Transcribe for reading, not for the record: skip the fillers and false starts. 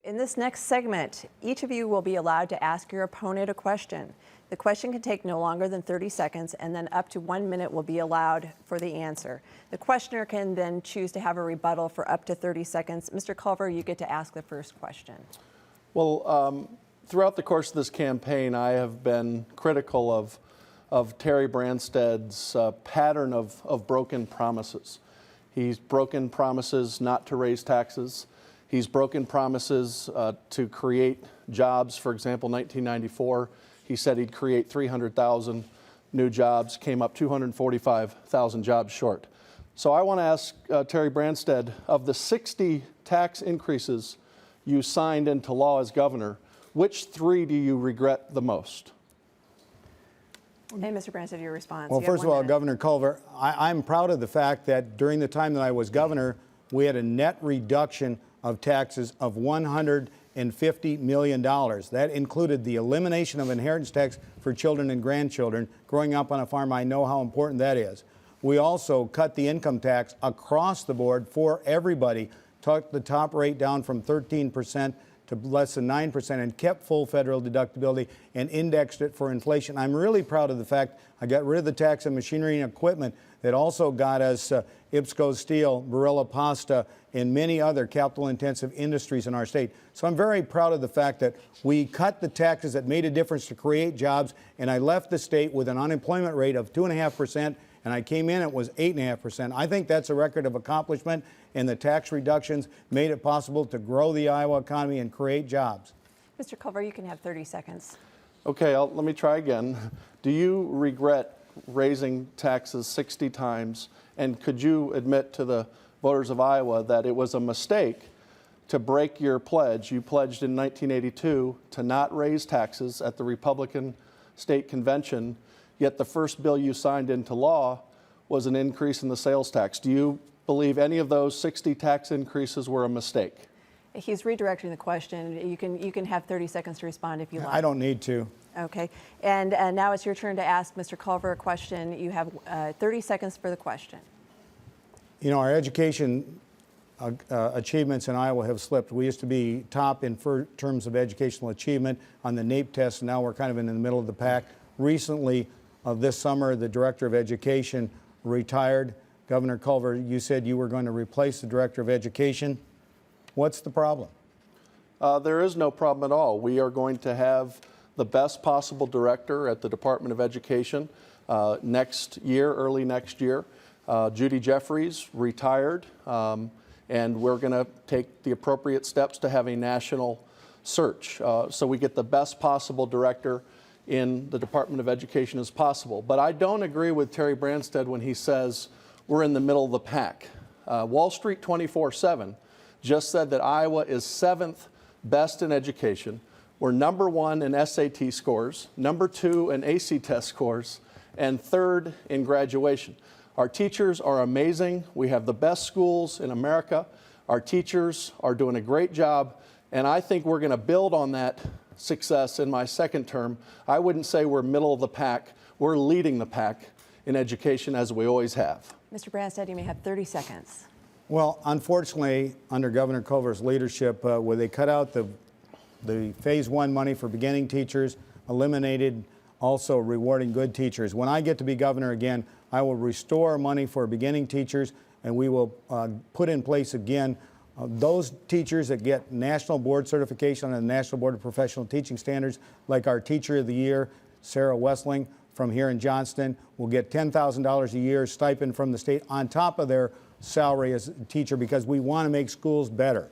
In this next segment, each of you will be allowed to ask your opponent a question. The question can take no longer than 30 seconds, and then up to 1 minute will be allowed for the answer. The questioner can then choose to have a rebuttal for up to 30 seconds. Mr. Culver, you get to ask the first question. Well, throughout the course of this campaign, I have been critical of Terry Branstad's pattern of broken promises. He's broken promises not to raise taxes. He's broken promises to create jobs. For example, 1994, he said he'd create 300,000 new jobs, came up 245,000 jobs short. So I want to ask Terry Branstad, of the 60 tax increases you signed into law as governor, which 3 do you regret the most? Hey, Mr. Branstad, your response. Well, first of all, Governor Culver, I'm proud of the fact that during the time that I was governor, we had a net reduction of taxes of $150 million. That included the elimination of inheritance tax for children and grandchildren. Growing up on a farm, I know how important that is. We also cut the income tax across the board for everybody, took the top rate down from 13% to less than 9%, and kept full federal deductibility and indexed it for inflation. I'm really proud of the fact I got rid of the tax on machinery and equipment that also got us IPSCO Steel, Barilla Pasta, and many other capital-intensive industries in our state. So I'm very proud of the fact that we cut the taxes that made a difference to create jobs, and I left the state with an unemployment rate of 2.5%, and I came in, it was 8.5%. I think that's a record of accomplishment, and the tax reductions made it possible to grow the Iowa economy and create jobs. Mr. Culver, you can have 30 seconds. Okay, let me try again. Do you regret raising taxes 60 times? And could you admit to the voters of Iowa that it was a mistake to break your pledge? You pledged in 1982 to not raise taxes at the Republican State Convention, yet the first bill you signed into law was an increase in the sales tax. Do you believe any of those 60 tax increases were a mistake? He's redirecting the question. You can have 30 seconds to respond if you like. I don't need to. Okay. And now it's your turn to ask Mr. Culver a question. You have 30 seconds for the question. You know, our education achievements in Iowa have slipped. We used to be top in terms of educational achievement on the NAEP test, and now we're kind of in the middle of the pack. Recently, this summer, the Director of Education retired. Governor Culver, you said you were going to replace the Director of Education. What's the problem? There is no problem at all. We are going to have the best possible director at the Department of Education next year, early next year. Judy Jeffries retired, and we're going to take the appropriate steps to have a national search so we get the best possible director in the Department of Education as possible. But I don't agree with Terry Branstad when he says we're in the middle of the pack. Wall Street 24/7 just said that Iowa is 7th best in education. We're number 1 in SAT scores, number 2 in AC test scores, and 3rd in graduation. Our teachers are amazing. We have the best schools in America. Our teachers are doing a great job, and I think we're going to build on that success in my second term. I wouldn't say we're middle of the pack. We're leading the pack in education, as we always have. Mr. Branstad, you may have 30 seconds. Well, unfortunately, under Governor Culver's leadership, where they cut out the Phase 1 money for beginning teachers, eliminated also rewarding good teachers. When I get to be governor again, I will restore money for beginning teachers, and we will put in place again those teachers that get national board certification on the National Board of Professional Teaching Standards, like our Teacher of the Year, Sarah Wessling from here in Johnston, will get $10,000 a year stipend from the state on top of their salary as a teacher, because we want to make schools better.